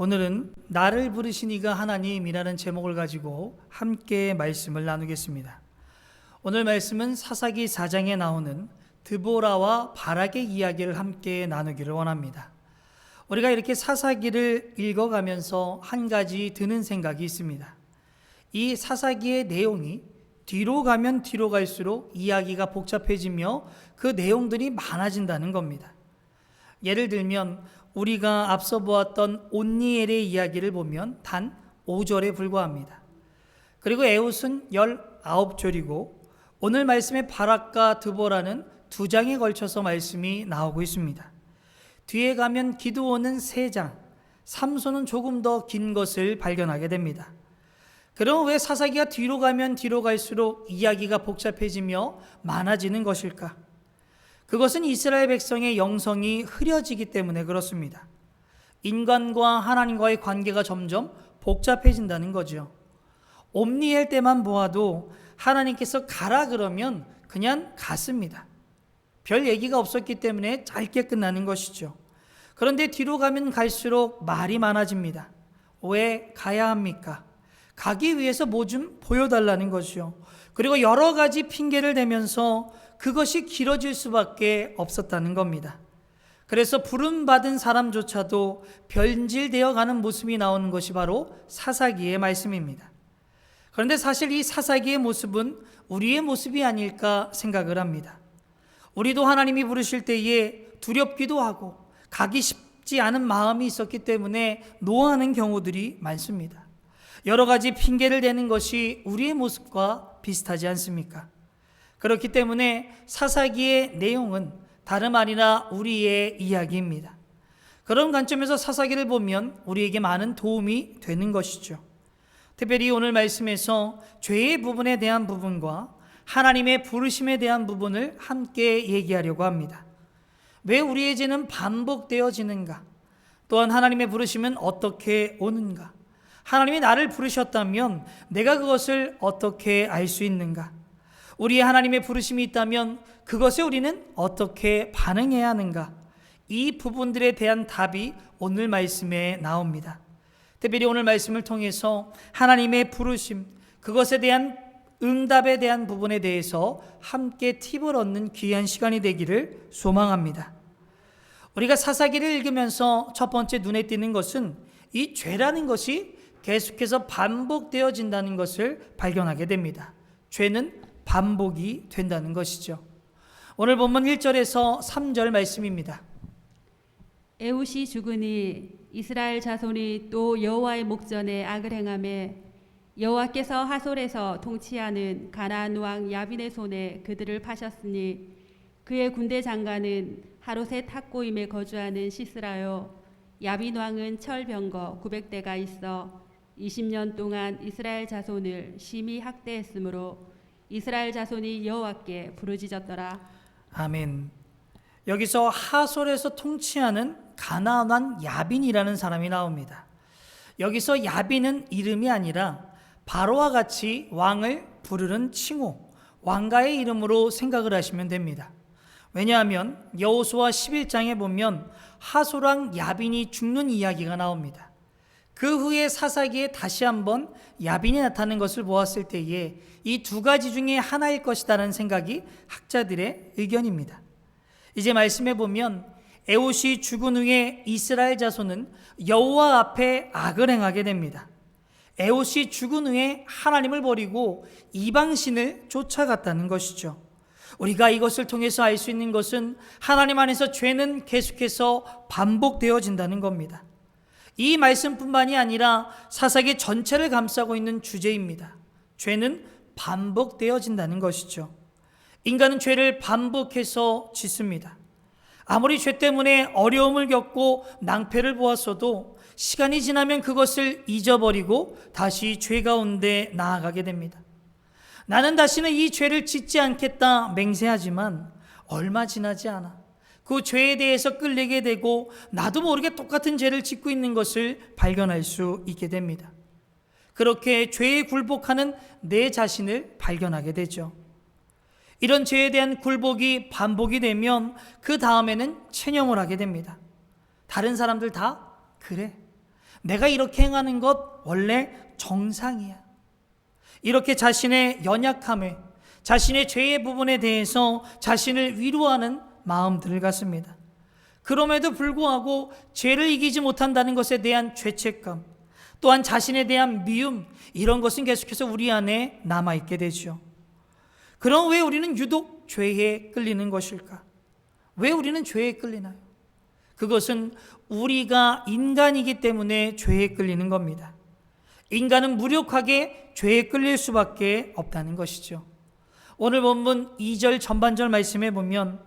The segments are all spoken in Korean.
오늘은 나를 부르신 이가 하나님이라는 제목을 가지고 함께 말씀을 나누겠습니다. 오늘 말씀은 사사기 4장에 나오는 드보라와 바락의 이야기를 함께 나누기를 원합니다. 우리가 이렇게 사사기를 읽어가면서 한 가지 드는 생각이 있습니다. 이 사사기의 내용이 뒤로 가면 뒤로 갈수록 이야기가 복잡해지며 그 내용들이 많아진다는 겁니다. 예를 들면 우리가 앞서 보았던 온니엘의 이야기를 보면 단 5절에 불과합니다. 그리고 에훗은 19절이고 오늘 말씀의 바락과 드보라는 2장에 걸쳐서 말씀이 나오고 있습니다. 뒤에 가면 기드온은 3장, 삼손은 조금 더 긴 것을 발견하게 됩니다. 그럼 왜 사사기가 뒤로 가면 뒤로 갈수록 이야기가 복잡해지며 많아지는 것일까? 그것은 이스라엘 백성의 영성이 흐려지기 때문에 그렇습니다. 인간과 하나님과의 관계가 점점 복잡해진다는 거죠. 옴니엘 때만 보아도 하나님께서 가라 그러면 그냥 갔습니다. 별 얘기가 없었기 때문에 짧게 끝나는 것이죠. 그런데 뒤로 가면 갈수록 말이 많아집니다. 왜 가야 합니까? 가기 위해서 뭐 좀 보여달라는 것이요. 그리고 여러 가지 핑계를 대면서 그것이 길어질 수밖에 없었다는 겁니다. 그래서 부름받은 사람조차도 변질되어 가는 모습이 나오는 것이 바로 사사기의 말씀입니다. 그런데 사실 이 사사기의 모습은 우리의 모습이 아닐까 생각을 합니다. 우리도 하나님이 부르실 때에 두렵기도 하고 가기 쉽지 않은 마음이 있었기 때문에 노하는 경우들이 많습니다. 여러 가지 핑계를 대는 것이 우리의 모습과 비슷하지 않습니까? 그렇기 때문에 사사기의 내용은 다름 아니라 우리의 이야기입니다. 그런 관점에서 사사기를 보면 우리에게 많은 도움이 되는 것이죠. 특별히 오늘 말씀에서 죄의 부분에 대한 부분과 하나님의 부르심에 대한 부분을 함께 얘기하려고 합니다. 왜 우리의 죄는 반복되어지는가? 또한 하나님의 부르심은 어떻게 오는가? 하나님이 나를 부르셨다면 내가 그것을 어떻게 알 수 있는가? 우리의 하나님의 부르심이 있다면 그것에 우리는 어떻게 반응해야 하는가? 이 부분들에 대한 답이 오늘 말씀에 나옵니다. 특별히 오늘 말씀을 통해서 하나님의 부르심, 그것에 대한 응답에 대한 부분에 대해서 함께 팁을 얻는 귀한 시간이 되기를 소망합니다. 우리가 사사기를 읽으면서 첫 번째 눈에 띄는 것은 이 죄라는 것이 계속해서 반복되어진다는 것을 발견하게 됩니다. 죄는 반복이 된다는 것이죠. 오늘 본문 1절에서 3절 말씀입니다. 에훗이 죽으니 이스라엘 자손이 또 여호와의 목전에 악을 행하매 여호와께서 하솔에서 통치하는 가나안 왕 야빈의 손에 그들을 파셨으니 그의 군대 장관은 하롯의 탁고임에 거주하는 시스라요 야빈 왕은 철병거 900대가 있어 20년 동안 이스라엘 자손을 심히 학대했으므로 이스라엘 자손이 여호와께 부르짖었더라. 아멘. 여기서 하솔에서 통치하는 가나안 왕 야빈이라는 사람이 나옵니다. 여기서 야빈은 이름이 아니라 바로와 같이 왕을 부르는 칭호, 왕가의 이름으로 생각을 하시면 됩니다. 왜냐하면 여호수아 11장에 보면 하솔 왕 야빈이 죽는 이야기가 나옵니다. 그 후에 사사기에 다시 한번 야빈이 나타나는 것을 보았을 때에 이 두 가지 중에 하나일 것이라는 생각이 학자들의 의견입니다. 이제 말씀해 보면 에훗이 죽은 후에 이스라엘 자손은 여호와 앞에 악을 행하게 됩니다. 에훗이 죽은 후에 하나님을 버리고 이방신을 쫓아갔다는 것이죠. 우리가 이것을 통해서 알 수 있는 것은 하나님 안에서 죄는 계속해서 반복되어진다는 겁니다. 이 말씀뿐만이 아니라 사사기 전체를 감싸고 있는 주제입니다. 죄는 반복되어진다는 것이죠. 인간은 죄를 반복해서 짓습니다. 아무리 죄 때문에 어려움을 겪고 낭패를 보았어도 시간이 지나면 그것을 잊어버리고 다시 죄 가운데 나아가게 됩니다. 나는 다시는 이 죄를 짓지 않겠다 맹세하지만 얼마 지나지 않아 그 죄에 대해서 끌리게 되고 나도 모르게 똑같은 죄를 짓고 있는 것을 발견할 수 있게 됩니다. 그렇게 죄에 굴복하는 내 자신을 발견하게 되죠. 이런 죄에 대한 굴복이 반복이 되면 그 다음에는 체념을 하게 됩니다. 다른 사람들 다 그래. 내가 이렇게 행하는 것 원래 정상이야. 이렇게 자신의 연약함에, 자신의 죄의 부분에 대해서 자신을 위로하는 마음들을 갖습니다. 그럼에도 불구하고 죄를 이기지 못한다는 것에 대한 죄책감, 또한 자신에 대한 미움, 이런 것은 계속해서 우리 안에 남아있게 되죠. 그럼 왜 우리는 유독 죄에 끌리는 것일까? 왜 우리는 죄에 끌리나요? 그것은 우리가 인간이기 때문에 죄에 끌리는 겁니다. 인간은 무력하게 죄에 끌릴 수밖에 없다는 것이죠. 오늘 본문 2절 전반절 말씀에 보면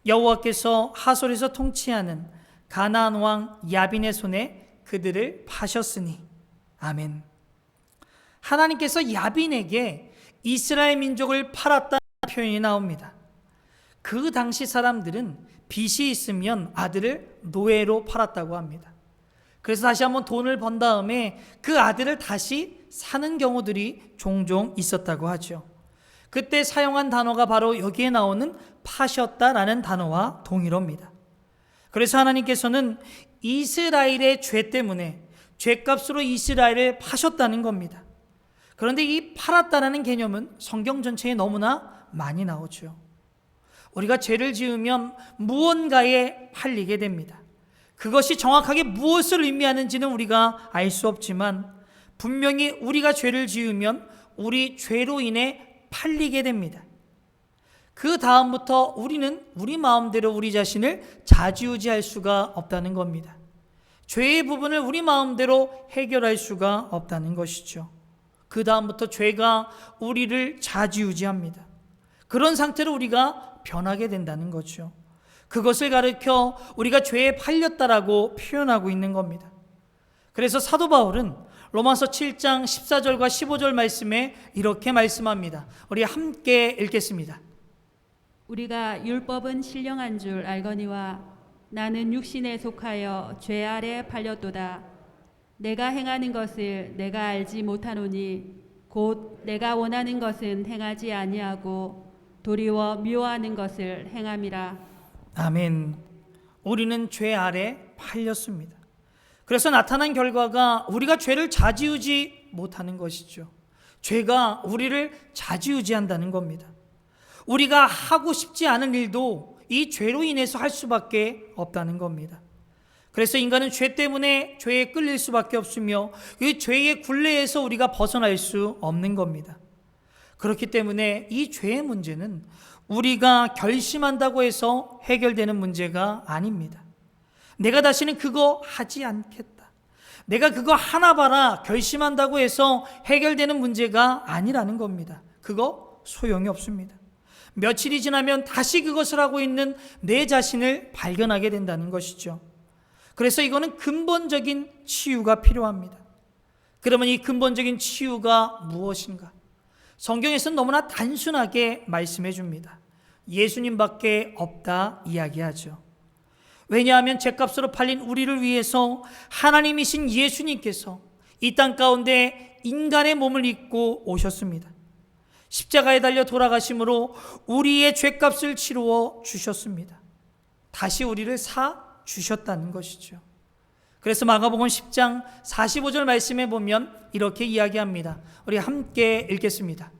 여호와께서 하솔에서 통치하는 가나안 왕 야빈의 손에 그들을 파셨으니. 아멘. 하나님께서 야빈에게 이스라엘 민족을 팔았다는 표현이 나옵니다. 그 당시 사람들은 빚이 있으면 아들을 노예로 팔았다고 합니다. 그래서 다시 한번 돈을 번 다음에 그 아들을 다시 사는 경우들이 종종 있었다고 하죠. 그때 사용한 단어가 바로 여기에 나오는 파셨다라는 단어와 동일어입니다. 그래서 하나님께서는 이스라엘의 죄 때문에 죄값으로 이스라엘을 파셨다는 겁니다. 그런데 이 팔았다라는 개념은 성경 전체에 너무나 많이 나오죠. 우리가 죄를 지으면 무언가에 팔리게 됩니다. 그것이 정확하게 무엇을 의미하는지는 우리가 알 수 없지만 분명히 우리가 죄를 지으면 우리 죄로 인해 팔리게 됩니다. 그 다음부터 우리는 우리 마음대로 우리 자신을 좌지우지할 수가 없다는 겁니다. 죄의 부분을 우리 마음대로 해결할 수가 없다는 것이죠. 그 다음부터 죄가 우리를 좌지우지합니다. 그런 상태로 우리가 변하게 된다는 거죠. 그것을 가르쳐 우리가 죄에 팔렸다라고 표현하고 있는 겁니다. 그래서 사도 바울은 로마서 7장 14절과 15절 말씀에 이렇게 말씀합니다. 우리 함께 읽겠습니다. 우리가 율법은 신령한 줄 알거니와 나는 육신에 속하여 죄 아래 팔렸도다. 내가 행하는 것을 내가 알지 못하노니 곧 내가 원하는 것은 행하지 아니하고 도리어 미워하는 것을 행함이라. 아멘. 우리는 죄 아래 팔렸습니다. 그래서 나타난 결과가 우리가 죄를 좌지우지 못하는 것이죠. 죄가 우리를 좌지우지한다는 겁니다. 우리가 하고 싶지 않은 일도 이 죄로 인해서 할 수밖에 없다는 겁니다. 그래서 인간은 죄 때문에 죄에 끌릴 수밖에 없으며 이 죄의 굴레에서 우리가 벗어날 수 없는 겁니다. 그렇기 때문에 이 죄의 문제는 우리가 결심한다고 해서 해결되는 문제가 아닙니다. 내가 다시는 그거 하지 않겠다. 내가 그거 하나 봐라 결심한다고 해서 해결되는 문제가 아니라는 겁니다. 그거 소용이 없습니다. 며칠이 지나면 다시 그것을 하고 있는 내 자신을 발견하게 된다는 것이죠. 그래서 이거는 근본적인 치유가 필요합니다. 그러면 이 근본적인 치유가 무엇인가? 성경에서는 너무나 단순하게 말씀해 줍니다. 예수님밖에 없다 이야기하죠. 왜냐하면 죄값으로 팔린 우리를 위해서 하나님이신 예수님께서 이 땅 가운데 인간의 몸을 입고 오셨습니다. 십자가에 달려 돌아가심으로 우리의 죄값을 치루어 주셨습니다. 다시 우리를 사 주셨다는 것이죠. 그래서 마가복음 10장 45절 말씀에 보면 이렇게 이야기합니다. 우리 함께 읽겠습니다.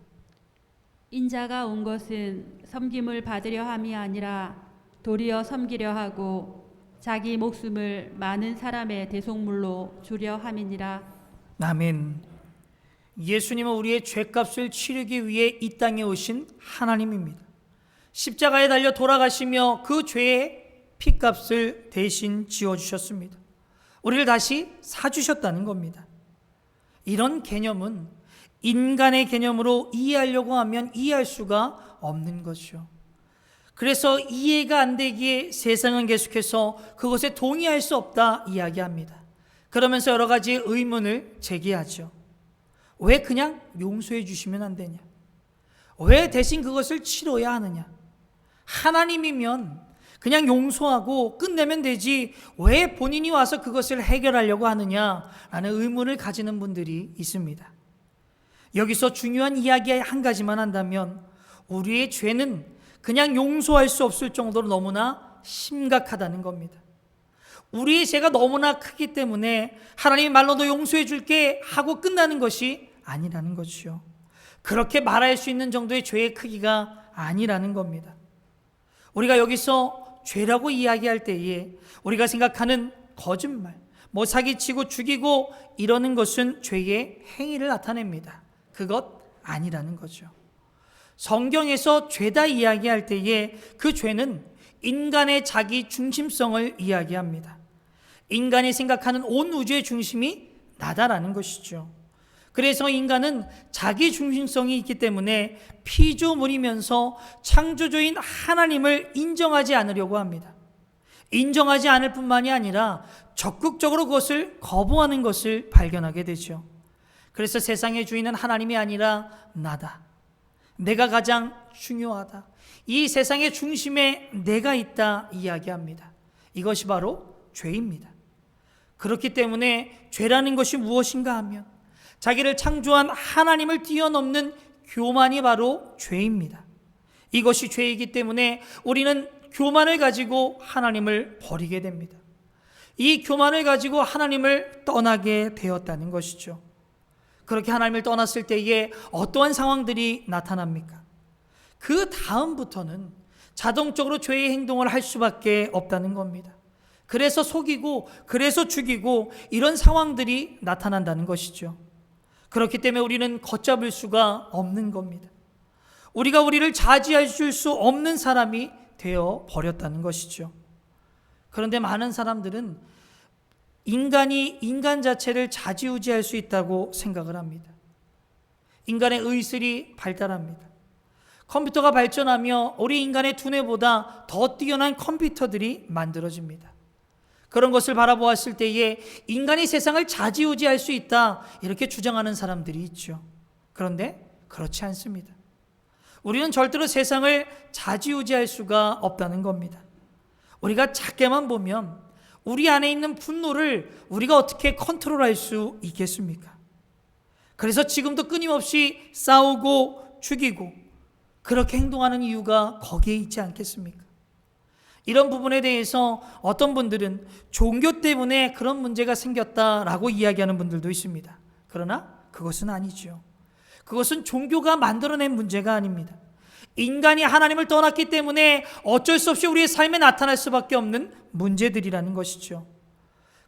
인자가 온 것은 섬김을 받으려 함이 아니라 도리어 섬기려 하고 자기 목숨을 많은 사람의 대속물로 주려 함이니라. 아멘. 예수님은 우리의 죄값을 치르기 위해 이 땅에 오신 하나님입니다. 십자가에 달려 돌아가시며 그 죄의 피값을 대신 지어주셨습니다. 우리를 다시 사주셨다는 겁니다. 이런 개념은 인간의 개념으로 이해하려고 하면 이해할 수가 없는 것이죠. 그래서 이해가 안 되기에 세상은 계속해서 그것에 동의할 수 없다 이야기합니다. 그러면서 여러 가지 의문을 제기하죠. 왜 그냥 용서해 주시면 안 되냐? 왜 대신 그것을 치러야 하느냐? 하나님이면 그냥 용서하고 끝내면 되지 왜 본인이 와서 그것을 해결하려고 하느냐라는 의문을 가지는 분들이 있습니다. 여기서 중요한 이야기 한 가지만 한다면 우리의 죄는 그냥 용서할 수 없을 정도로 너무나 심각하다는 겁니다. 우리의 죄가 너무나 크기 때문에 하나님이 말로 너 용서해 줄게 하고 끝나는 것이 아니라는 것이요. 그렇게 말할 수 있는 정도의 죄의 크기가 아니라는 겁니다. 우리가 여기서 죄라고 이야기할 때에 우리가 생각하는 거짓말, 사기치고 죽이고 이러는 것은 죄의 행위를 나타냅니다. 그것 아니라는 거죠. 성경에서 죄다 이야기할 때에 그 죄는 인간의 자기 중심성을 이야기합니다. 인간이 생각하는 온 우주의 중심이 나다라는 것이죠. 그래서 인간은 자기 중심성이 있기 때문에 피조물이면서 창조주인 하나님을 인정하지 않으려고 합니다. 인정하지 않을 뿐만이 아니라 적극적으로 그것을 거부하는 것을 발견하게 되죠. 그래서 세상의 주인은 하나님이 아니라 나다. 내가 가장 중요하다. 이 세상의 중심에 내가 있다 이야기합니다. 이것이 바로 죄입니다. 그렇기 때문에 죄라는 것이 무엇인가 하면 자기를 창조한 하나님을 뛰어넘는 교만이 바로 죄입니다. 이것이 죄이기 때문에 우리는 교만을 가지고 하나님을 버리게 됩니다. 이 교만을 가지고 하나님을 떠나게 되었다는 것이죠. 그렇게 하나님을 떠났을 때에 어떠한 상황들이 나타납니까? 그 다음부터는 자동적으로 죄의 행동을 할 수밖에 없다는 겁니다. 그래서 속이고 그래서 죽이고 이런 상황들이 나타난다는 것이죠. 그렇기 때문에 우리는 걷잡을 수가 없는 겁니다. 우리가 우리를 자지할 수 없는 사람이 되어 버렸다는 것이죠. 그런데 많은 사람들은 인간이 인간 자체를 좌지우지할 수 있다고 생각을 합니다. 인간의 의술이 발달합니다. 컴퓨터가 발전하며 우리 인간의 두뇌보다 더 뛰어난 컴퓨터들이 만들어집니다. 그런 것을 바라보았을 때에 인간이 세상을 좌지우지할 수 있다 이렇게 주장하는 사람들이 있죠. 그런데 그렇지 않습니다. 우리는 절대로 세상을 좌지우지할 수가 없다는 겁니다. 우리가 작게만 보면 우리 안에 있는 분노를 우리가 어떻게 컨트롤할 수 있겠습니까? 그래서 지금도 끊임없이 싸우고 죽이고 그렇게 행동하는 이유가 거기에 있지 않겠습니까? 이런 부분에 대해서 어떤 분들은 종교 때문에 그런 문제가 생겼다라고 이야기하는 분들도 있습니다. 그러나 그것은 아니죠. 그것은 종교가 만들어낸 문제가 아닙니다. 인간이 하나님을 떠났기 때문에 어쩔 수 없이 우리의 삶에 나타날 수밖에 없는 문제들이라는 것이죠.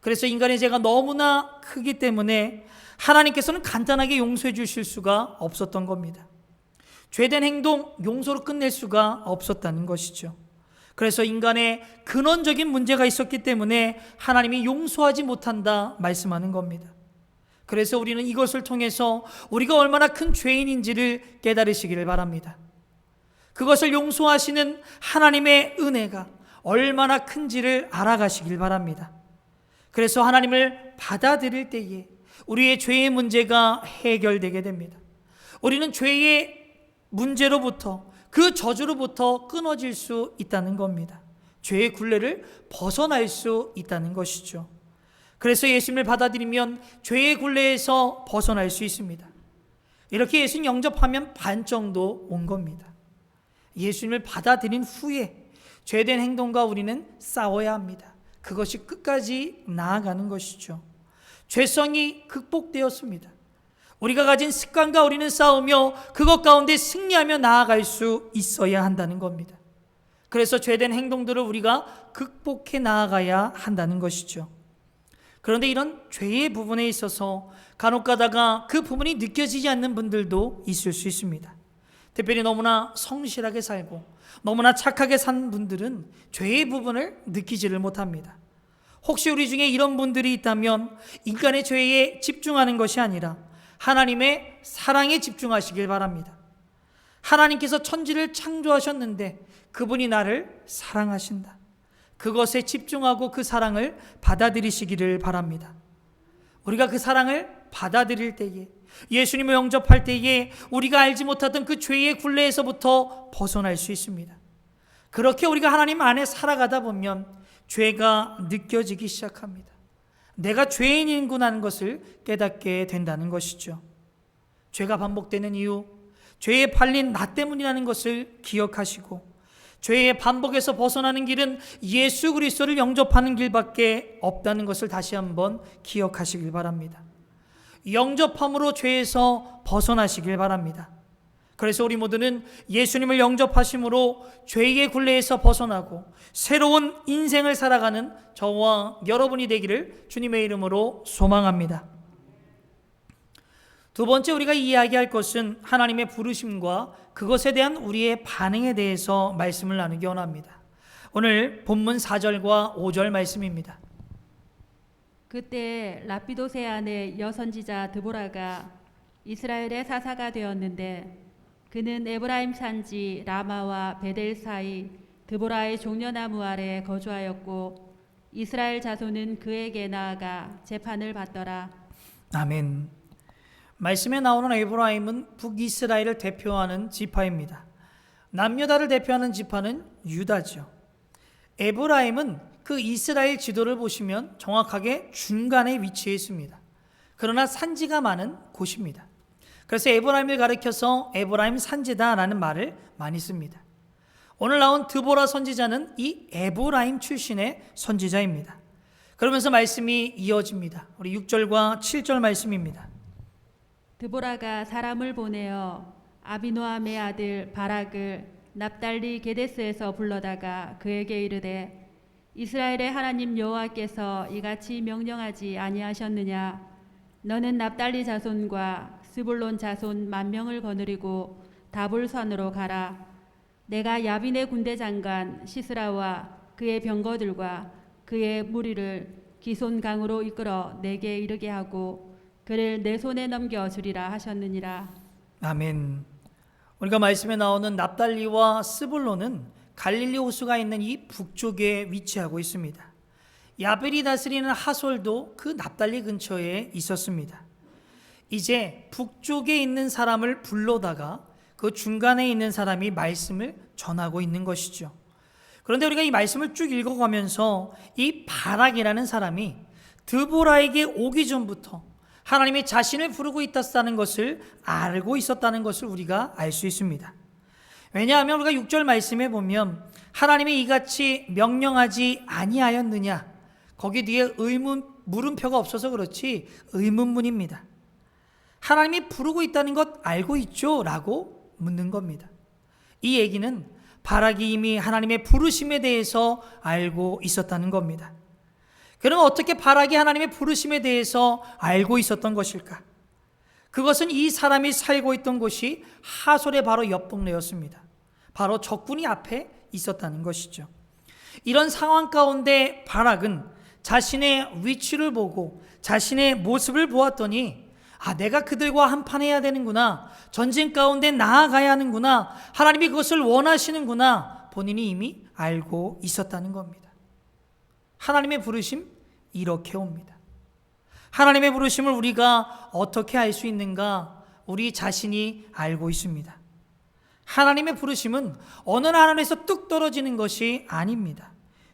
그래서 인간의 죄가 너무나 크기 때문에 하나님께서는 간단하게 용서해 주실 수가 없었던 겁니다. 죄된 행동 용서로 끝낼 수가 없었다는 것이죠. 그래서 인간의 근원적인 문제가 있었기 때문에 하나님이 용서하지 못한다 말씀하는 겁니다. 그래서 우리는 이것을 통해서 우리가 얼마나 큰 죄인인지를 깨달으시기를 바랍니다. 그것을 용서하시는 하나님의 은혜가 얼마나 큰지를 알아가시길 바랍니다. 그래서 하나님을 받아들일 때에 우리의 죄의 문제가 해결되게 됩니다. 우리는 죄의 문제로부터 그 저주로부터 끊어질 수 있다는 겁니다. 죄의 굴레를 벗어날 수 있다는 것이죠. 그래서 예수님을 받아들이면 죄의 굴레에서 벗어날 수 있습니다. 이렇게 예수님 영접하면 반 정도 온 겁니다. 예수님을 받아들인 후에 죄된 행동과 우리는 싸워야 합니다. 그것이 끝까지 나아가는 것이죠. 죄성이 극복되었습니다. 우리가 가진 습관과 우리는 싸우며 그것 가운데 승리하며 나아갈 수 있어야 한다는 겁니다. 그래서 죄된 행동들을 우리가 극복해 나아가야 한다는 것이죠. 그런데 이런 죄의 부분에 있어서 간혹 가다가 그 부분이 느껴지지 않는 분들도 있을 수 있습니다. 특별히 너무나 성실하게 살고 너무나 착하게 산 분들은 죄의 부분을 느끼지를 못합니다. 혹시 우리 중에 이런 분들이 있다면 인간의 죄에 집중하는 것이 아니라 하나님의 사랑에 집중하시길 바랍니다. 하나님께서 천지를 창조하셨는데 그분이 나를 사랑하신다. 그것에 집중하고 그 사랑을 받아들이시기를 바랍니다. 우리가 그 사랑을 받아들일 때에 예수님을 영접할 때에 우리가 알지 못하던 그 죄의 굴레에서부터 벗어날 수 있습니다. 그렇게 우리가 하나님 안에 살아가다 보면 죄가 느껴지기 시작합니다. 내가 죄인이구나 하는 것을 깨닫게 된다는 것이죠. 죄가 반복되는 이유, 죄에 팔린 나 때문이라는 것을 기억하시고 죄의 반복에서 벗어나는 길은 예수 그리스도를 영접하는 길밖에 없다는 것을 다시 한번 기억하시길 바랍니다. 영접함으로 죄에서 벗어나시길 바랍니다. 그래서 우리 모두는 예수님을 영접하심으로 죄의 굴레에서 벗어나고 새로운 인생을 살아가는 저와 여러분이 되기를 주님의 이름으로 소망합니다. 두 번째 우리가 이야기할 것은 하나님의 부르심과 그것에 대한 우리의 반응에 대해서 말씀을 나누기 원합니다. 오늘 본문 4절과 5절 말씀입니다. 그때 라피도세 아내 여선지자 드보라가 이스라엘의 사사가 되었는데 그는 에브라임 산지 라마와 베델 사이 드보라의 종려나무 아래 거주하였고 이스라엘 자손은 그에게 나아가 재판을 받더라. 아멘. 말씀에 나오는 에브라임은 북이스라엘을 대표하는 지파입니다. 남유다를 대표하는 지파는 유다죠. 에브라임은 그 이스라엘 지도를 보시면 정확하게 중간에 위치해 있습니다. 그러나 산지가 많은 곳입니다. 그래서 에브라임을 가리켜서 에브라임 산지다라는 말을 많이 씁니다. 오늘 나온 드보라 선지자는 이 에브라임 출신의 선지자입니다. 그러면서 말씀이 이어집니다. 우리 6절과 7절 말씀입니다. 드보라가 사람을 보내어 아비노함의 아들 바락을 납달리 게데스에서 불러다가 그에게 이르되 이스라엘의 하나님 여호와께서 이같이 명령하지 아니하셨느냐 너는 납달리 자손과 스불론 자손 10,000명을 거느리고 다볼산으로 가라. 내가 야빈의 군대 장관 시스라와 그의 병거들과 그의 무리를 기손 강으로 이끌어 내게 이르게 하고 그를 내 손에 넘겨 주리라 하셨느니라. 아멘. 우리가 말씀에 나오는 납달리와 스불론은 갈릴리 호수가 있는 이 북쪽에 위치하고 있습니다. 야벨이 다스리는 하솔도 그 납달리 근처에 있었습니다. 이제 북쪽에 있는 사람을 불러다가 그 중간에 있는 사람이 말씀을 전하고 있는 것이죠. 그런데 우리가 이 말씀을 쭉 읽어가면서 이 바락이라는 사람이 드보라에게 오기 전부터 하나님이 자신을 부르고 있다는 것을 알고 있었다는 것을 우리가 알 수 있습니다. 왜냐하면 우리가 6절 말씀에 보면 하나님이 이같이 명령하지 아니하였느냐, 거기 뒤에 물음표가 없어서 그렇지 의문문입니다. 하나님이 부르고 있다는 것 알고 있죠? 라고 묻는 겁니다. 이 얘기는 바락이 이미 하나님의 부르심에 대해서 알고 있었다는 겁니다. 그럼 어떻게 바락이 하나님의 부르심에 대해서 알고 있었던 것일까? 그것은 이 사람이 살고 있던 곳이 하솔의 바로 옆 동네였습니다. 바로 적군이 앞에 있었다는 것이죠. 이런 상황 가운데 바락은 자신의 위치를 보고 자신의 모습을 보았더니 내가 그들과 한판해야 되는구나. 전쟁 가운데 나아가야 하는구나. 하나님이 그것을 원하시는구나. 본인이 이미 알고 있었다는 겁니다. 하나님의 부르심 이렇게 옵니다. 하나님의 부르심을 우리가 어떻게 알 수 있는가? 우리 자신이 알고 있습니다. 하나님의 부르심은 어느 나라에서 뚝 떨어지는 것이 아닙니다.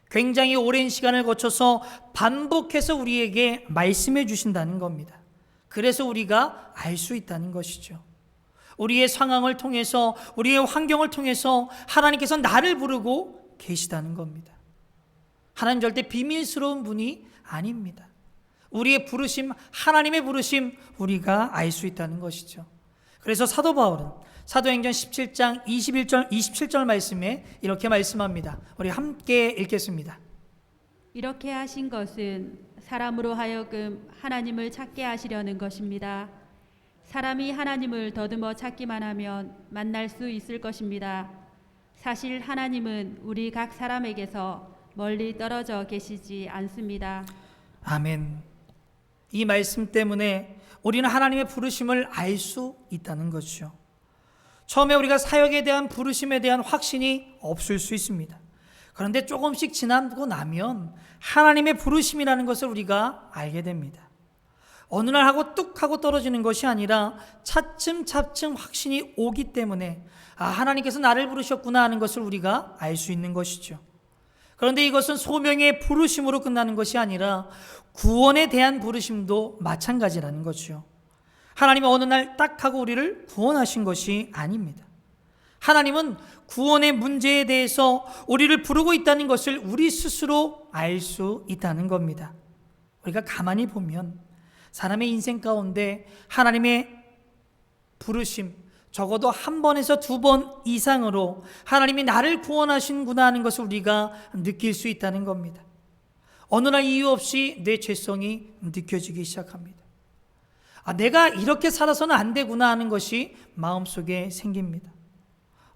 굉장히 오랜 시간을 거쳐서 반복해서 우리에게 말씀해 주신다는 겁니다. 그래서 우리가 알 수 있다는 것이죠. 우리의 상황을 통해서, 우리의 환경을 통해서 하나님께서 나를 부르고 계시다는 겁니다. 하나님 절대 비밀스러운 분이 아닙니다. 우리의 부르심, 하나님의 부르심 우리가 알 수 있다는 것이죠. 그래서 사도 바울은 사도행전 17장 21절, 27절 말씀에 이렇게 말씀합니다. 우리 함께 읽겠습니다. 이렇게 하신 것은 사람으로 하여금 하나님을 찾게 하시려는 것입니다. 사람이 하나님을 더듬어 찾기만 하면 만날 수 있을 것입니다. 사실 하나님은 우리 각 사람에게서 멀리 떨어져 계시지 않습니다. 아멘. 이 말씀 때문에 우리는 하나님의 부르심을 알 수 있다는 것이죠. 처음에 우리가 사역에 대한 부르심에 대한 확신이 없을 수 있습니다. 그런데 조금씩 지나고 나면 하나님의 부르심이라는 것을 우리가 알게 됩니다. 어느 날 하고 뚝 하고 떨어지는 것이 아니라 차츰차츰 확신이 오기 때문에 하나님께서 나를 부르셨구나 하는 것을 우리가 알 수 있는 것이죠. 그런데 이것은 소명의 부르심으로 끝나는 것이 아니라 구원에 대한 부르심도 마찬가지라는 거죠. 하나님이 어느 날 딱 하고 우리를 구원하신 것이 아닙니다. 하나님은 구원의 문제에 대해서 우리를 부르고 있다는 것을 우리 스스로 알 수 있다는 겁니다. 우리가 가만히 보면 사람의 인생 가운데 하나님의 부르심, 적어도 한 번에서 두 번 이상으로 하나님이 나를 구원하신구나 하는 것을 우리가 느낄 수 있다는 겁니다. 어느 날 이유 없이 내 죄성이 느껴지기 시작합니다. 내가 이렇게 살아서는 안 되구나 하는 것이 마음속에 생깁니다.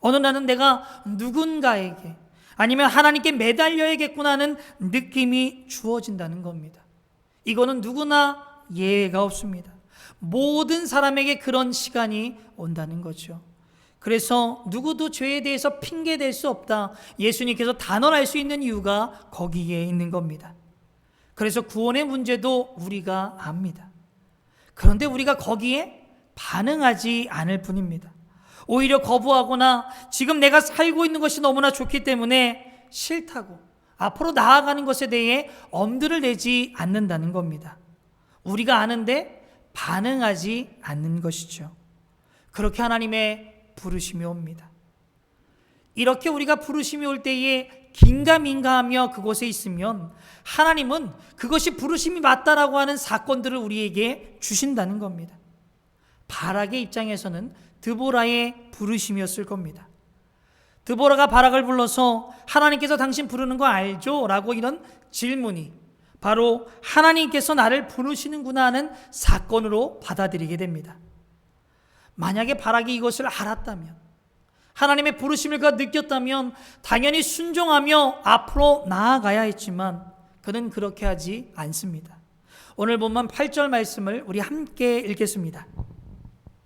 어느 날은 내가 누군가에게 아니면 하나님께 매달려야겠구나 하는 느낌이 주어진다는 겁니다. 이거는 누구나 예외가 없습니다. 모든 사람에게 그런 시간이 온다는 거죠. 그래서 누구도 죄에 대해서 핑계댈 수 없다. 예수님께서 단언할 수 있는 이유가 거기에 있는 겁니다. 그래서 구원의 문제도 우리가 압니다. 그런데 우리가 거기에 반응하지 않을 뿐입니다. 오히려 거부하거나 지금 내가 살고 있는 것이 너무나 좋기 때문에 싫다고 앞으로 나아가는 것에 대해 엄두를 내지 않는다는 겁니다. 우리가 아는데 반응하지 않는 것이죠. 그렇게 하나님의 부르심이 옵니다. 이렇게 우리가 부르심이 올 때에 긴가민가하며 그곳에 있으면 하나님은 그것이 부르심이 맞다라고 하는 사건들을 우리에게 주신다는 겁니다. 바락의 입장에서는 드보라의 부르심이었을 겁니다. 드보라가 바락을 불러서 하나님께서 당신 부르는 거 알죠? 라고 이런 질문이 바로 하나님께서 나를 부르시는구나 하는 사건으로 받아들이게 됩니다. 만약에 바락이 이것을 알았다면, 하나님의 부르심을 그가 느꼈다면 당연히 순종하며 앞으로 나아가야 했지만 그는 그렇게 하지 않습니다. 오늘 본문 8절 말씀을 우리 함께 읽겠습니다.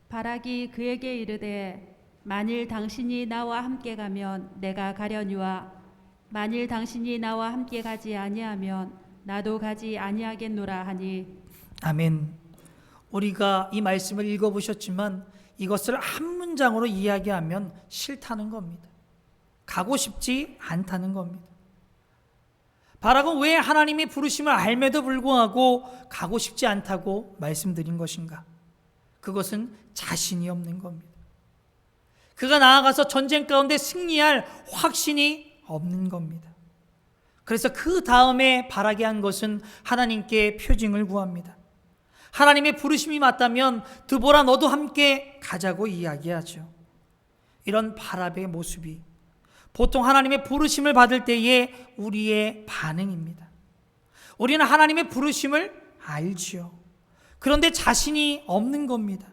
바락이 그에게 이르되 만일 당신이 나와 함께 가면 내가 가려니와 만일 당신이 나와 함께 가지 아니하면 나도 가지 아니하겠노라 하니. 아멘. 우리가 이 말씀을 읽어보셨지만 이것을 한 문장으로 이야기하면 싫다는 겁니다. 가고 싶지 않다는 겁니다. 바락은 왜 하나님의 부르심을 알매도 불구하고 가고 싶지 않다고 말씀드린 것인가? 그것은 자신이 없는 겁니다. 그가 나아가서 전쟁 가운데 승리할 확신이 없는 겁니다. 그래서 그 다음에 바라게 한 것은 하나님께 표징을 구합니다. 하나님의 부르심이 맞다면 드보라 너도 함께 가자고 이야기하죠. 이런 바락의 모습이 보통 하나님의 부르심을 받을 때의 우리의 반응입니다. 우리는 하나님의 부르심을 알지요. 그런데 자신이 없는 겁니다.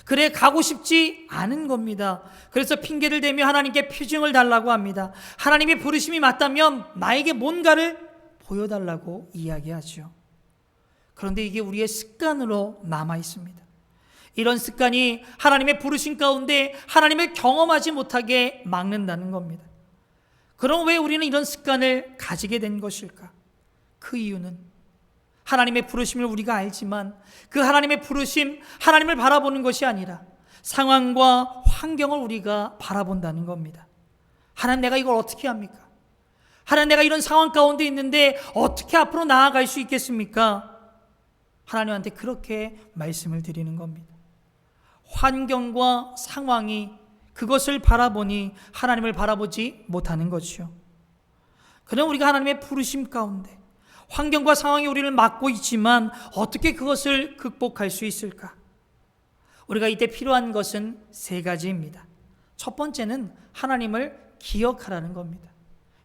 그래 가고 싶지 않은 겁니다. 그래서 핑계를 대며 하나님께 표징을 달라고 합니다. 하나님의 부르심이 맞다면 나에게 뭔가를 보여달라고 이야기하죠. 그런데 이게 우리의 습관으로 남아 있습니다. 이런 습관이 하나님의 부르심 가운데 하나님을 경험하지 못하게 막는다는 겁니다. 그럼 왜 우리는 이런 습관을 가지게 된 것일까? 그 이유는 하나님의 부르심을 우리가 알지만 그 하나님의 부르심, 하나님을 바라보는 것이 아니라 상황과 환경을 우리가 바라본다는 겁니다. 하나님 내가 이걸 어떻게 합니까? 하나님 내가 이런 상황 가운데 있는데 어떻게 앞으로 나아갈 수 있겠습니까? 하나님한테 그렇게 말씀을 드리는 겁니다. 환경과 상황이 그것을 바라보니 하나님을 바라보지 못하는 것이요. 그럼 우리가 하나님의 부르심 가운데 환경과 상황이 우리를 막고 있지만 어떻게 그것을 극복할 수 있을까? 우리가 이때 필요한 것은 세 가지입니다. 첫 번째는 하나님을 기억하라는 겁니다.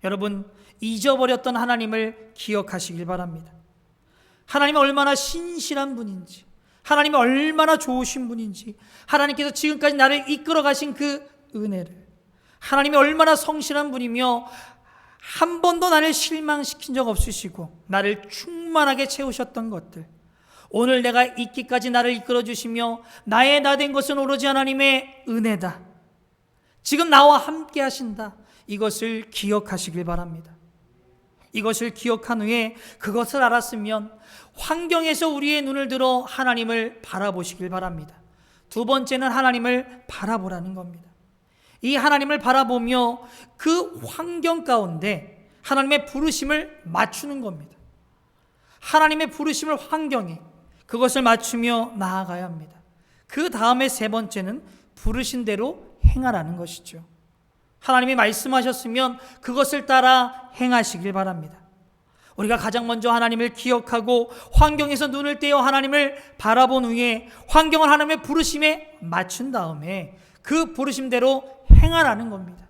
여러분, 잊어버렸던 하나님을 기억하시길 바랍니다. 하나님이 얼마나 신실한 분인지, 하나님이 얼마나 좋으신 분인지, 하나님께서 지금까지 나를 이끌어 가신 그 은혜를, 하나님이 얼마나 성실한 분이며 한 번도 나를 실망시킨 적 없으시고 나를 충만하게 채우셨던 것들, 오늘 내가 있기까지 나를 이끌어 주시며 나의 나 된 것은 오로지 하나님의 은혜다, 지금 나와 함께 하신다, 이것을 기억하시길 바랍니다. 이것을 기억한 후에 그것을 알았으면 환경에서 우리의 눈을 들어 하나님을 바라보시길 바랍니다. 두 번째는 하나님을 바라보라는 겁니다. 이 하나님을 바라보며 그 환경 가운데 하나님의 부르심을 맞추는 겁니다. 하나님의 부르심을 환경에 그것을 맞추며 나아가야 합니다. 그 다음에 세 번째는 부르신 대로 행하라는 것이죠. 하나님이 말씀하셨으면 그것을 따라 행하시길 바랍니다. 우리가 가장 먼저 하나님을 기억하고 환경에서 눈을 떼어 하나님을 바라본 후에 환경을 하나님의 부르심에 맞춘 다음에 그 부르심대로 행하라는 겁니다.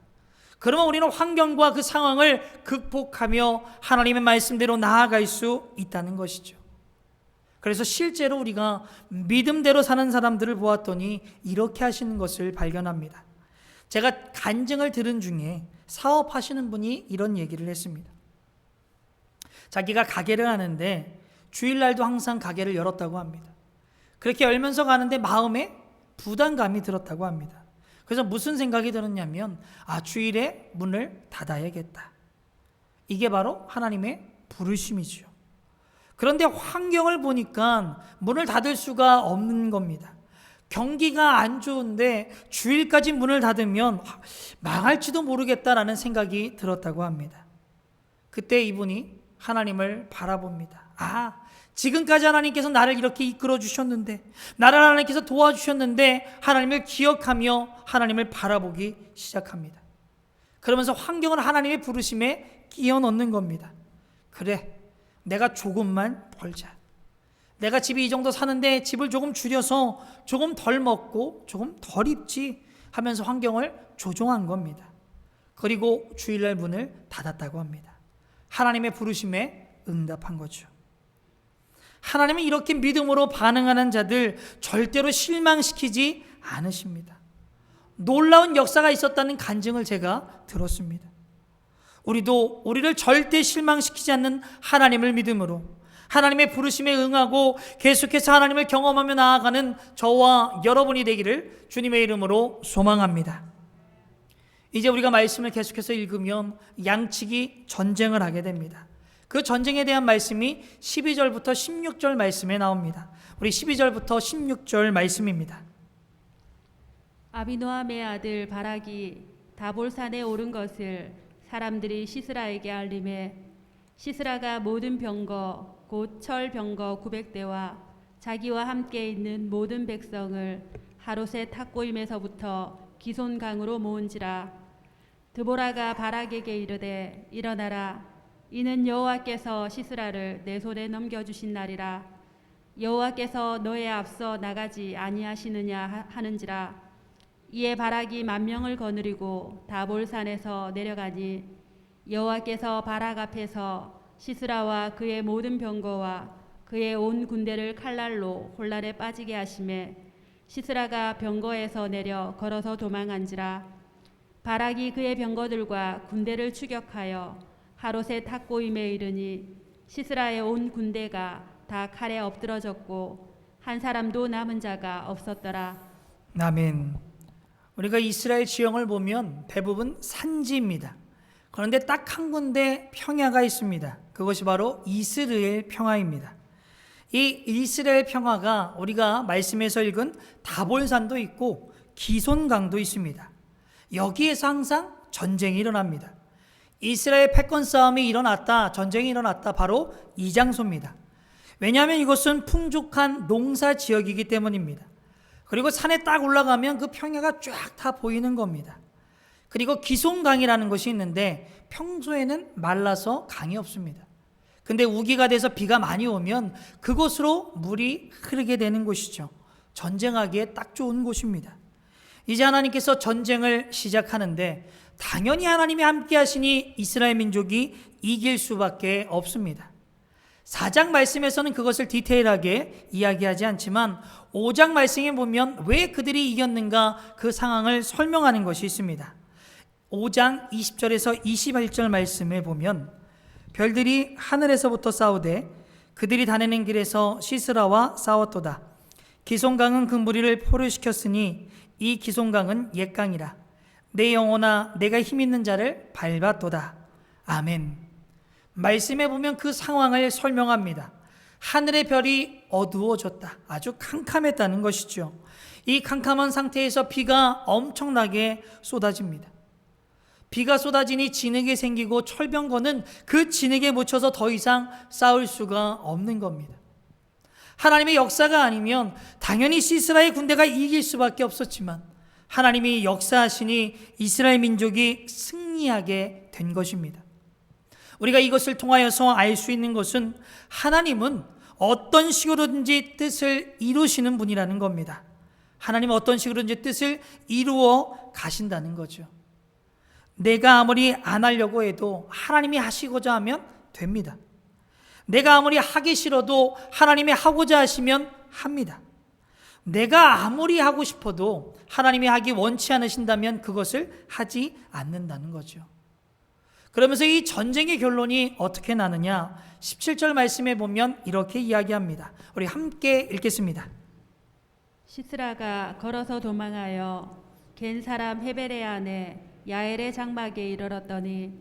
그러면 우리는 환경과 그 상황을 극복하며 하나님의 말씀대로 나아갈 수 있다는 것이죠. 그래서 실제로 우리가 믿음대로 사는 사람들을 보았더니 이렇게 하시는 것을 발견합니다. 제가 간증을 들은 중에 사업하시는 분이 이런 얘기를 했습니다. 자기가 가게를 하는데 주일날도 항상 가게를 열었다고 합니다. 그렇게 열면서 가는데 마음에 부담감이 들었다고 합니다. 그래서 무슨 생각이 들었냐면 주일에 문을 닫아야겠다. 이게 바로 하나님의 부르심이죠. 그런데 환경을 보니까 문을 닫을 수가 없는 겁니다. 경기가 안 좋은데 주일까지 문을 닫으면 망할지도 모르겠다라는 생각이 들었다고 합니다. 그때 이분이 하나님을 바라봅니다. 지금까지 하나님께서 나를 이렇게 이끌어 주셨는데, 나를 하나님께서 도와주셨는데 하나님을 기억하며 하나님을 바라보기 시작합니다. 그러면서 환경을 하나님의 부르심에 끼워 넣는 겁니다. 그래, 내가 조금만 벌자. 내가 집이 이 정도 사는데 집을 조금 줄여서 조금 덜 먹고 조금 덜 입지 하면서 환경을 조정한 겁니다. 그리고 주일날 문을 닫았다고 합니다. 하나님의 부르심에 응답한 거죠. 하나님은 이렇게 믿음으로 반응하는 자들 절대로 실망시키지 않으십니다. 놀라운 역사가 있었다는 간증을 제가 들었습니다. 우리도 우리를 절대 실망시키지 않는 하나님을 믿음으로 하나님의 부르심에 응하고 계속해서 하나님을 경험하며 나아가는 저와 여러분이 되기를 주님의 이름으로 소망합니다. 이제 우리가 말씀을 계속해서 읽으면 양측이 전쟁을 하게 됩니다. 그 전쟁에 대한 말씀이 12절부터 16절 말씀에 나옵니다. 우리 12절부터 16절 말씀입니다. 아비노함의 아들 바락이 다볼산에 오른 것을 사람들이 시스라에게 알림해 시스라가 모든 병거 곧 철 병거 900대와 자기와 함께 있는 모든 백성을 하롯의 탁고임에서부터 기손강으로 모은지라. 드보라가 바락에게 이르되 일어나라. 이는 여호와께서 시스라를 내 손에 넘겨주신 날이라. 여호와께서 너의 앞서 나가지 아니하시느냐 하는지라. 이에 바락이 10,000명을 거느리고 다볼산에서 내려가니 여호와께서 바락 앞에서 시스라와 그의 모든 병거와 그의 온 군대를 칼날로 혼란에 빠지게 하심에 시스라가 병거에서 내려 걸어서 도망한지라. 바락이 그의 병거들과 군대를 추격하여 하롯의 탁고임에 이르니 시스라의 온 군대가 다 칼에 엎드러졌고 한 사람도 남은 자가 없었더라. 아멘. 우리가 이스라엘 지형을 보면 대부분 산지입니다. 그런데 딱 한 군데 평야가 있습니다. 그것이 바로 이스라엘 평화입니다. 이 이스라엘 평화가 우리가 말씀에서 읽은 다볼산도 있고 기손강도 있습니다. 여기에서 항상 전쟁이 일어납니다. 이스라엘 패권 싸움이 일어났다, 전쟁이 일어났다, 바로 이 장소입니다. 왜냐하면 이것은 풍족한 농사 지역이기 때문입니다. 그리고 산에 딱 올라가면 그 평야가 쫙 다 보이는 겁니다. 그리고 기손강이라는 것이 있는데 평소에는 말라서 강이 없습니다. 근데 우기가 돼서 비가 많이 오면 그곳으로 물이 흐르게 되는 곳이죠. 전쟁하기에 딱 좋은 곳입니다. 이제 하나님께서 전쟁을 시작하는데 당연히 하나님이 함께 하시니 이스라엘 민족이 이길 수밖에 없습니다. 4장 말씀에서는 그것을 디테일하게 이야기하지 않지만 5장 말씀에 보면 왜 그들이 이겼는가 그 상황을 설명하는 것이 있습니다. 5장 20절에서 21절 말씀에 보면 별들이 하늘에서부터 싸우되 그들이 다니는 길에서 시스라와 싸웠도다. 기손강은 그 무리를 포로시켰으니 이 기손강은 옛강이라. 내 영혼아 내가 힘있는 자를 밟았도다. 아멘. 말씀에 보면 그 상황을 설명합니다. 하늘의 별이 어두워졌다. 아주 캄캄했다는 것이죠. 이 캄캄한 상태에서 비가 엄청나게 쏟아집니다. 비가 쏟아지니 진흙이 생기고 철병거는 그 진흙에 묻혀서 더 이상 싸울 수가 없는 겁니다. 하나님의 역사가 아니면 당연히 시스라의 군대가 이길 수밖에 없었지만 하나님이 역사하시니 이스라엘 민족이 승리하게 된 것입니다. 우리가 이것을 통하여서 알 수 있는 것은 하나님은 어떤 식으로든지 뜻을 이루시는 분이라는 겁니다. 하나님은 어떤 식으로든지 뜻을 이루어 가신다는 거죠. 내가 아무리 안 하려고 해도 하나님이 하시고자 하면 됩니다. 내가 아무리 하기 싫어도 하나님이 하고자 하시면 합니다. 내가 아무리 하고 싶어도 하나님이 하기 원치 않으신다면 그것을 하지 않는다는 거죠. 그러면서 이 전쟁의 결론이 어떻게 나느냐? 17절 말씀에 보면 이렇게 이야기합니다. 우리 함께 읽겠습니다. 시스라가 걸어서 도망하여 겐 사람 헤베레 안에 야엘의 장막에 이르렀더니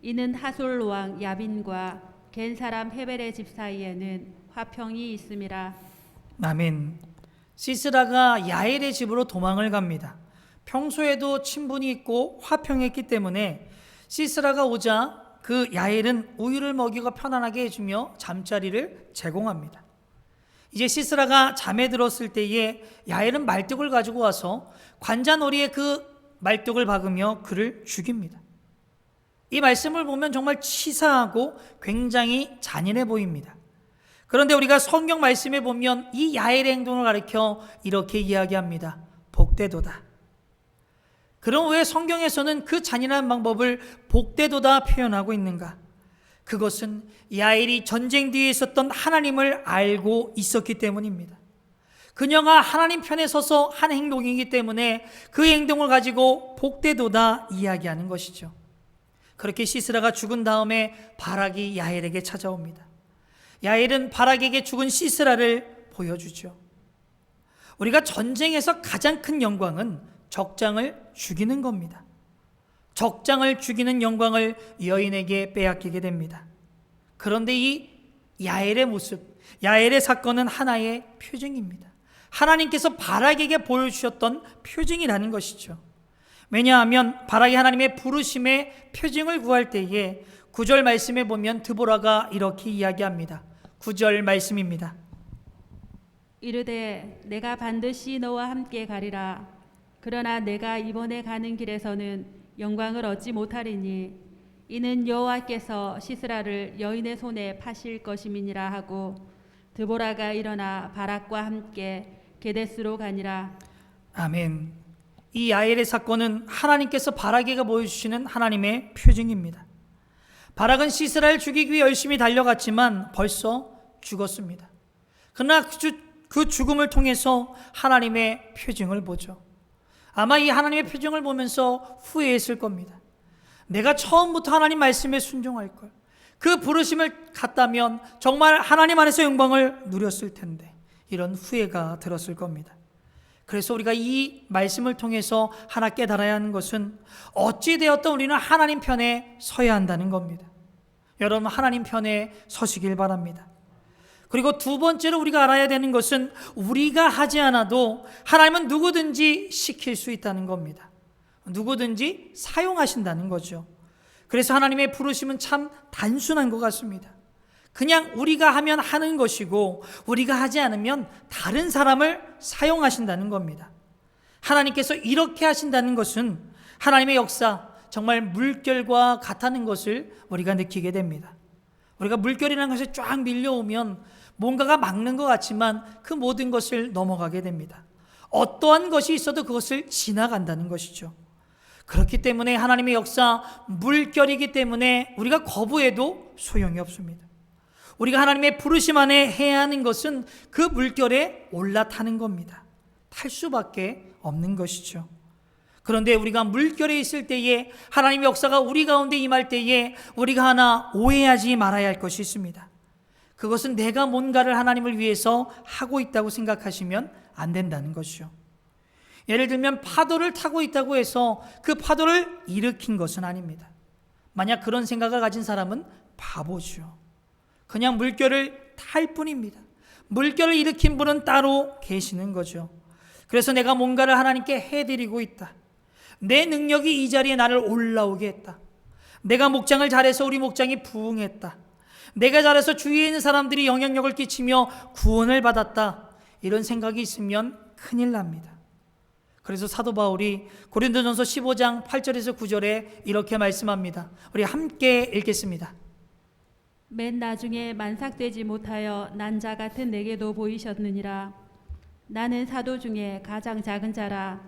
이는 하솔 왕 야빈과 겐 사람 헤베레 집 사이에는 화평이 있음이라. 아멘. 시스라가 야엘의 집으로 도망을 갑니다. 평소에도 친분이 있고 화평했기 때문에 시스라가 오자 그 야엘은 우유를 먹이고 편안하게 해주며 잠자리를 제공합니다. 이제 시스라가 잠에 들었을 때에 야엘은 말뚝을 가지고 와서 관자놀이에 그 말뚝을 박으며 그를 죽입니다. 이 말씀을 보면 정말 치사하고 굉장히 잔인해 보입니다. 그런데 우리가 성경 말씀에 보면 이 야엘의 행동을 가리켜 이렇게 이야기합니다. 복되도다. 그럼 왜 성경에서는 그 잔인한 방법을 복되도다 표현하고 있는가? 그것은 야엘이 전쟁 뒤에 있었던 하나님을 알고 있었기 때문입니다. 그녀가 하나님 편에 서서 한 행동이기 때문에 그 행동을 가지고 복되도다 이야기하는 것이죠. 그렇게 시스라가 죽은 다음에 바락이 야엘에게 찾아옵니다. 야엘은 바락에게 죽은 시스라를 보여주죠. 우리가 전쟁에서 가장 큰 영광은 적장을 죽이는 겁니다. 적장을 죽이는 영광을 여인에게 빼앗기게 됩니다. 그런데 이 야엘의 모습, 야엘의 사건은 하나의 표징입니다. 하나님께서 바락에게 보여주셨던 표징이라는 것이죠. 왜냐하면 바락이 하나님의 부르심의 표징을 구할 때에 9절 말씀에 보면 드보라가 이렇게 이야기합니다. 9절 말씀입니다. 이르되 내가 반드시 너와 함께 가리라. 그러나 내가 이번에 가는 길에서는 영광을 얻지 못하리니 이는 여호와께서 시스라를 여인의 손에 파실 것임이니라 하고 드보라가 일어나 바락과 함께 게데스로 가니라. 아멘. 이 야엘의 사건은 하나님께서 바락에게 보여주시는 하나님의 표징입니다. 바락은 시스라를 죽이기 위해 열심히 달려갔지만 벌써 죽었습니다. 그러나 그 죽음을 통해서 하나님의 표징을 보죠. 아마 이 하나님의 표징을 보면서 후회했을 겁니다. 내가 처음부터 하나님 말씀에 순종할 걸. 그 부르심을 갖다면 정말 하나님 안에서 영광을 누렸을 텐데 이런 후회가 들었을 겁니다. 그래서 우리가 이 말씀을 통해서 하나 깨달아야 하는 것은 어찌 되었든 우리는 하나님 편에 서야 한다는 겁니다. 여러분 하나님 편에 서시길 바랍니다. 그리고 두 번째로 우리가 알아야 되는 것은 우리가 하지 않아도 하나님은 누구든지 시킬 수 있다는 겁니다. 누구든지 사용하신다는 거죠. 그래서 하나님의 부르심은 참 단순한 것 같습니다. 그냥 우리가 하면 하는 것이고 우리가 하지 않으면 다른 사람을 사용하신다는 겁니다. 하나님께서 이렇게 하신다는 것은 하나님의 역사, 정말 물결과 같다는 것을 우리가 느끼게 됩니다. 우리가 물결이라는 것이 쫙 밀려오면 뭔가가 막는 것 같지만 그 모든 것을 넘어가게 됩니다. 어떠한 것이 있어도 그것을 지나간다는 것이죠. 그렇기 때문에 하나님의 역사 물결이기 때문에 우리가 거부해도 소용이 없습니다. 우리가 하나님의 부르심 안에 해야 하는 것은 그 물결에 올라타는 겁니다. 탈 수밖에 없는 것이죠. 그런데 우리가 물결에 있을 때에 하나님의 역사가 우리 가운데 임할 때에 우리가 하나 오해하지 말아야 할 것이 있습니다. 그것은 내가 뭔가를 하나님을 위해서 하고 있다고 생각하시면 안 된다는 것이죠. 예를 들면 파도를 타고 있다고 해서 그 파도를 일으킨 것은 아닙니다. 만약 그런 생각을 가진 사람은 바보죠. 그냥 물결을 탈 뿐입니다. 물결을 일으킨 분은 따로 계시는 거죠. 그래서 내가 뭔가를 하나님께 해드리고 있다. 내 능력이 이 자리에 나를 올라오게 했다. 내가 목장을 잘해서 우리 목장이 부흥했다. 내가 잘해서 주위에 있는 사람들이 영향력을 끼치며 구원을 받았다. 이런 생각이 있으면 큰일 납니다. 그래서 사도 바울이 고린도전서 15장 8절에서 9절에 이렇게 말씀합니다. 우리 함께 읽겠습니다. 맨 나중에 만삭되지 못하여 난 자 같은 내게도 보이셨느니라. 나는 사도 중에 가장 작은 자라.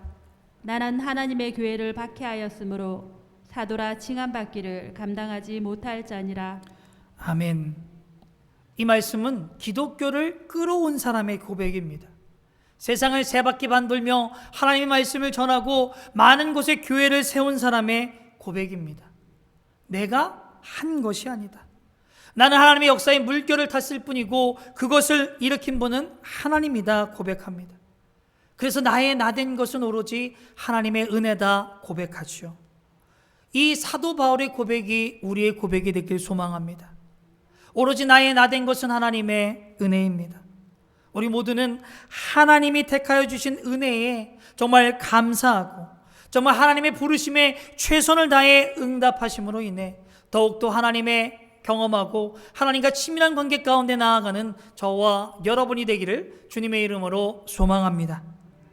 나는 하나님의 교회를 박해하였으므로 사도라 칭함받기를 감당하지 못할 자니라. 아멘. 이 말씀은 기독교를 끌어온 사람의 고백입니다. 세상을 세 바퀴 반돌며 하나님의 말씀을 전하고 많은 곳에 교회를 세운 사람의 고백입니다. 내가 한 것이 아니다. 나는 하나님의 역사에 물결을 탔을 뿐이고 그것을 일으킨 분은 하나님이다 고백합니다. 그래서 나의 나된 것은 오로지 하나님의 은혜다 고백하죠. 이 사도 바울의 고백이 우리의 고백이 되길 소망합니다. 오로지 나의 나된 것은 하나님의 은혜입니다. 우리 모두는 하나님이 택하여 주신 은혜에 정말 감사하고 정말 하나님의 부르심에 최선을 다해 응답하심으로 인해 더욱더 하나님의 경험하고 하나님과 친밀한 관계 가운데 나아가는 저와 여러분이 되기를 주님의 이름으로 소망합니다.